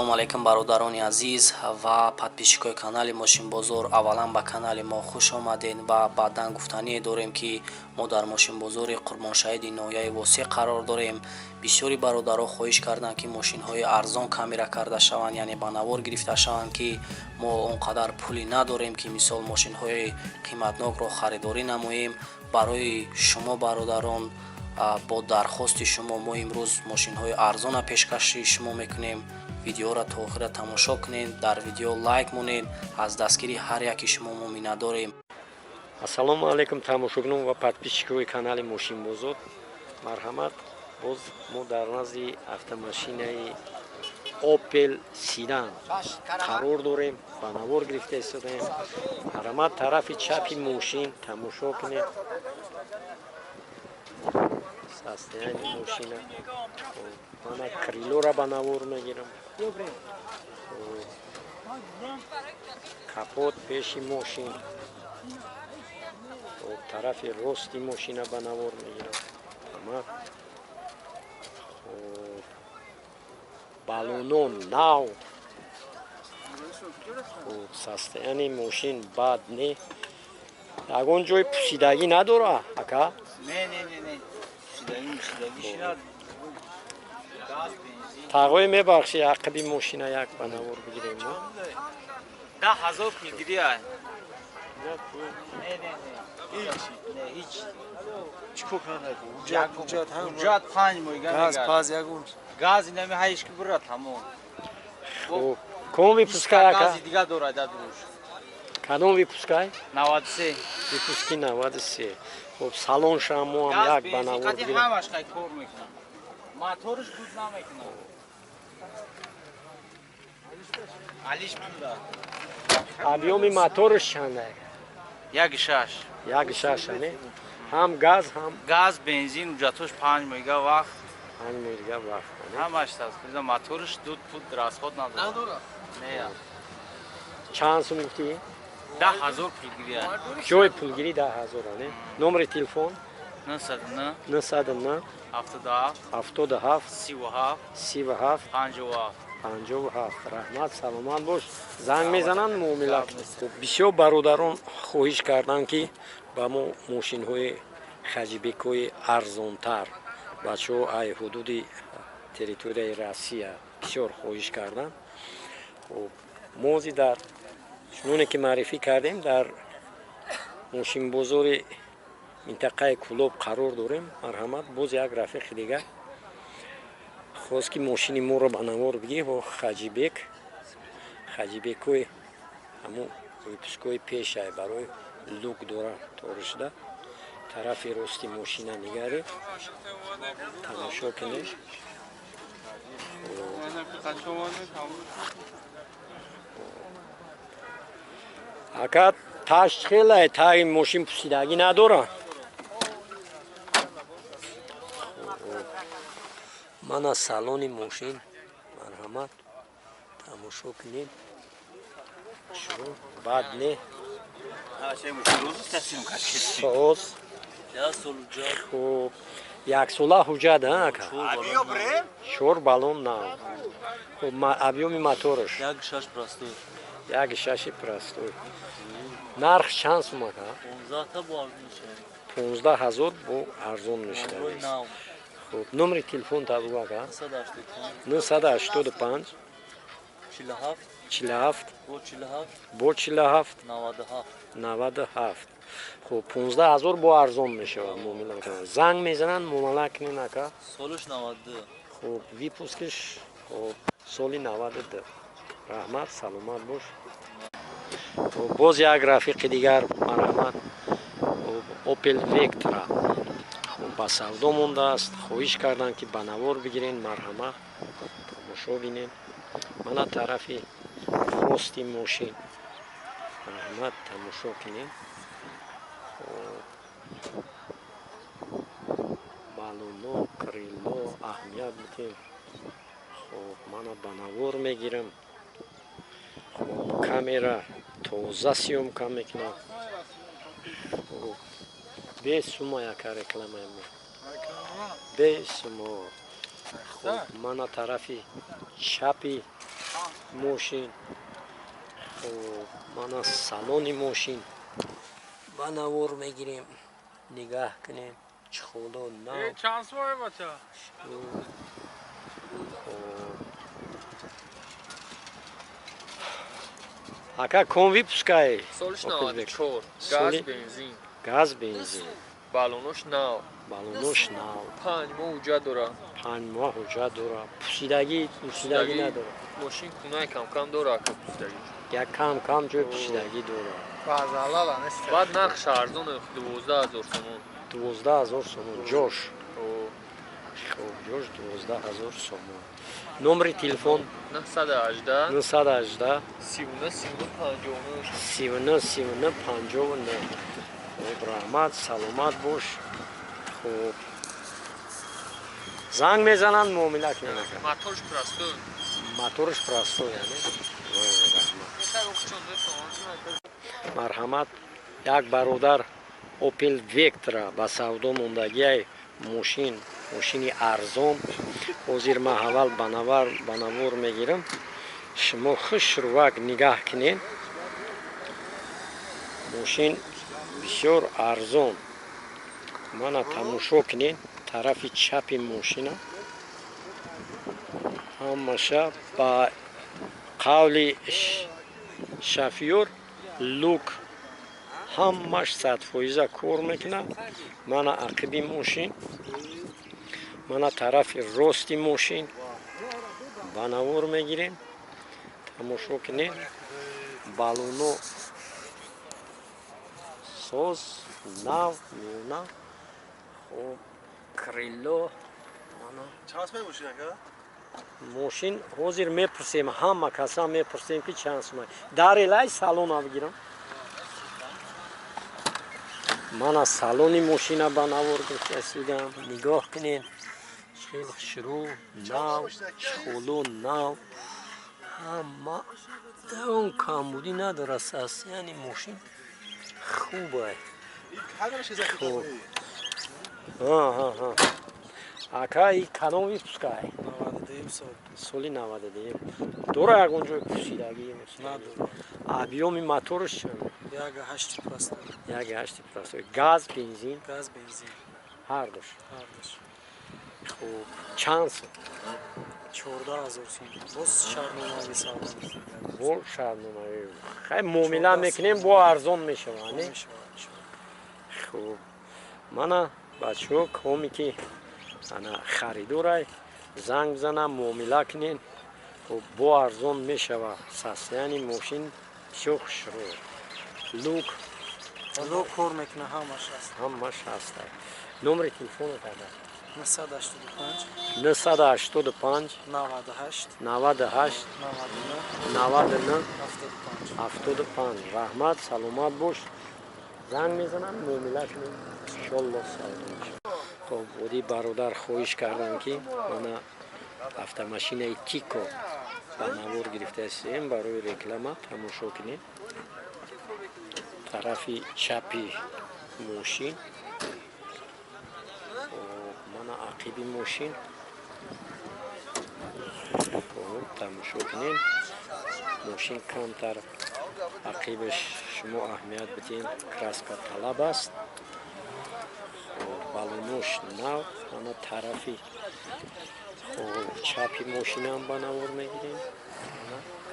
Ассалому алайкум бародарони азиз ва подписчикои канали Мошинбозор. Аввалан ба канали мо хуш омадед ва баъдан гуфтание дорем ки мо дар Мошинбозори Қурбоншаҳиди ноҳияи Восеъ қарор дорем. Бисёри бародаро хоҳиш карданд ки мошинҳои арзон камера карда шаванд, яъне ба навор гирифта шаванд ки мо он қадар пулӣ надорем ки мисол мошинҳои қиматнокро харидорӣ намоем. Барои шумо бародарон бо дархости шумо мо имрӯз мошинҳои арзона пешкаши шумо мекунем. видеоро то охира тамошо кунед, дар видео лайк монед. аз дастгири ҳар яки шумо мо миннатдорем. Ассалому алайкум тамошогунон ва подписчикои канали Мошинбозор. Марҳамат, боз мо дар назди автомашинаи Opel Sedan қарор дорем, ба навор гирифта истодаем. Марҳамат, тарафи чапи мошин тамошо кунед. Состояние мошина. Мана крилора ба навор мегирам. Капот пеши мошин. тарафи рости мошина ба навор мегирам. балонон нав. состояние мошин бад не. ягон ҷои пусидагӣ надора ака? Не. тағои мебахши ақиби мошина як ба навор бигирем. 10,000 пулгирӣ ай. Ҳеҷ. Чико канаку? Ҳуҷҷат 5 моҳига мегар. Газ паз ягон. Газ инами ҳайш ки бурра тамом. Хуб, ком випускай ака? Гази дига дорад дадруш. Кадом випускай? 93. Випуски 93. Хуб, салон шамо ҳам як ба навор Қади бигирем. ҳамаш қай кор мекунам. Моториш буд намекунам. Алиш буда. объёми моториш чанд ай? 1.6. 1.6 не? ҳам газ ҳам Газ, бензин, ҳуҷҷатош 5 моҳига вақт. ҳам мега вақт. Ҳамаш таст. Моториш дуд пуд расход надорад. Не. Чанд сум гуфтӣ? 10,000 пулгирӣ ай. ҷои пулгирӣ 10,000 не? номери телефон? 99 99 77 77 37 37 57. 57. раҳмат, саломат бош. занг мезананд муомила. бисёр бародарон хоҳиш карданд ки ба мо мошинҳои хаҷибекҳои арзонтар бачаҳо ай ҳудуди территорияи Россия бисёр хоҳиш карданд. мо дар чуноне ки маърифӣ кардем дар Мошинбозори минтақаи Кӯлоб қарор дорем. марҳамат, боз як рафиқи дигар хост ки мошини моро ба навор бигир бо хаҷибекҳои ҳамун випускҳои пешай барои лук дора торишда. тарафи рости мошина нигаред, тамошо кунед. ака ташт хелай таи мошин пусидагӣ надора? мана салони мошин марҳамат тамошо кунед. бад не соз. хуб, яксола ҳуҷҷат ака? 4 балон нав. хуб, объёми мотораш? 1.6 простой. нарх чанд сум ака? 15,000 бо арзон мешавад. хуб, номери телефон табу ака? 985 47 бо 47 97. хуб, 15,000 бо арзон мешавад. муомила кунед. занг мезананд муомила кунед ака? Солиш 92. хуб, випускиш соли 92. раҳмат, саломат бош. боз як рафиқи дигар марҳамат. Opel Vectra ба савдо мондааст. хоҳиш карданд ки ба навор бигирен. марҳамат, тамошо бинед. мана тарафи рости мошин. марҳамат, тамошо кунед. балоно, крило аҳамият бидем. хуб, мана ба навор мегирам. хуб, камера тоза сиёмка мекунад. без сумо яка реклама без сумо. хуб, мана тарафи чапи ماشین من سالن ماشین بنوار میگیریم نگاه کنیم چخولا نه چانس وای بچه Ака конви пускай. Солиш 94. Соли- Газ, бензин. Газ, бензин. Балонош нав. Балонош нав. 5 моҳ ҳуҷҷат дора. 5 моҳ ҳуҷҷат дора. пусидагӣ надора. Мошин кунаи кам-кам дора ака пусидаги. Як кам ҷой пусидагӣ дора. базалала нест Баъд нақш арзон 12000 сомон. 12000 сомон ҷош. Хуб, ҷош 12000 сомон. Номери телефон 918 918 39 39 59. Хуб, раҳмат, саломат бош. Хуб. Занг мезананд муомила кунанд ака. Моторш простой. Моторш простой, яъне? Марҳамат. Як бародар Opel Vectra ба савдо мондагиай мошини арзон. Ҳозир ман аввал ба навор мегирам. Шумо хушрувак нигаҳ кунед. Мошин бисёр арзон. Мана тамошо кунед. Тарафи чапи мошина ҳамаша ба қавли шофёр лук ҳамаш 100% кор мекунад. Мана ақиби мошин, мана тарафи рости мошин ба навор мегирем. тамошо кунед. балуно соз нав меона. хуб крило мана چند سومه ماشین اکا؟ мошин ҳозир мепурсем, ҳама каса мепурсем ки чанд сум. дарелай салон авгирам. мана салони мошина ба навор гирифтасидам. нигоҳ кунед. хел хушрӯ нав, чихолу нав. ҳама он камбудӣ надорад. састияни мошин хубай. Хуб. Ака и кадом випускай? 99 сол. Соли 99. Дора ягон ҷой пусидагӣ? Надора. Объёми моторш чанд? 1.8 простой. 1.8 простой. Газ, бензин? Газ, бензин. ҳар душ. Ҳардуш. Хуб. Чанд сум? 14000 сом. Боз шармонави савдо. Бо шармонави. Хай муомила мекунем, бо арзон мешавад, не? Хуб. Мана бачаҳо коми ки ана харидорай занг бизанам, муомила кунен. Хуб, бо арзон мешавад. састияни мошин бисёр хушрӯ. лук Лук кор мекуна ҳамаш аст. ҳамаш ҳастад. номери телефонат адар 985 985 98 98 99 99 75. раҳмат, саломат бош. занг мезанам, муомила кунем. иншоллоҳ савдо мешавад. хуб, води бародар хоҳиш кардам ки мана автомашинаи Тико ба навор гирифтасем барои реклама. тамошо кунед. тарафи чапи мошин. мана ақиби мошин. тамошо кунед. мошин камтар ақибаш шумо аҳамият бидем. краска талаб аст. балонош нав. мана тарафи чапи мошинам ба навор мегирем.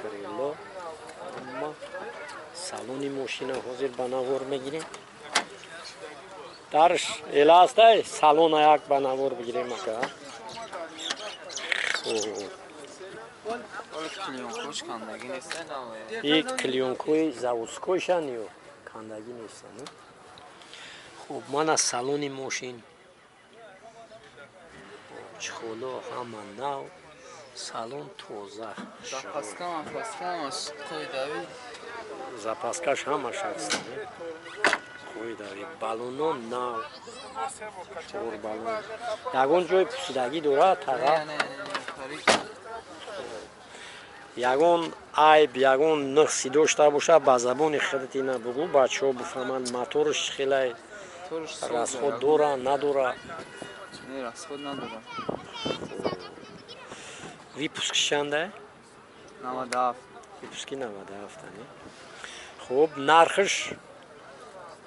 крило амма салони мошина ҳозир ба навор мегирем. дарш эла астай салона як ба навор бигирем ака. и клёнкои заводскойшан ё кандагӣ нестан. хуб, мана салони мошин чихоло ҳама нав. салон тоза. запаскаш ҳамаш аст. балуно нав. балон ягон ҷои пусидагӣ дорад тага. ягон айб, ягон нақси дошта боша ба забони худати набугу, бачаҳо бифаҳманд моторш хелай расход дора, надора. расход надора. Випуск чанда? 97. Фикрки 97 ане. Хуб, нархш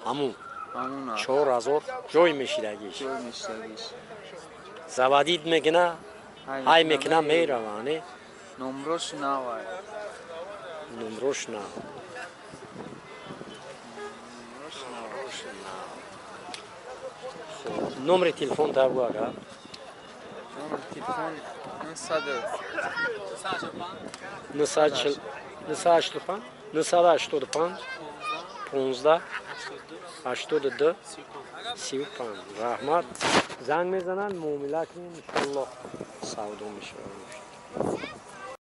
ҳамун Ҳамуна. 4000 ҷой мешидагиш. Ҷой мешавиш. Завадид мекуна, ҳай мекуна мерава ане. Номрош навай. Номрош на. Номери телефон табу ага. Номер телефон 985 985 15 82 35. Раҳмат. Занг мезананд, муомила кунем, иншоаллоҳ савдо мешавад.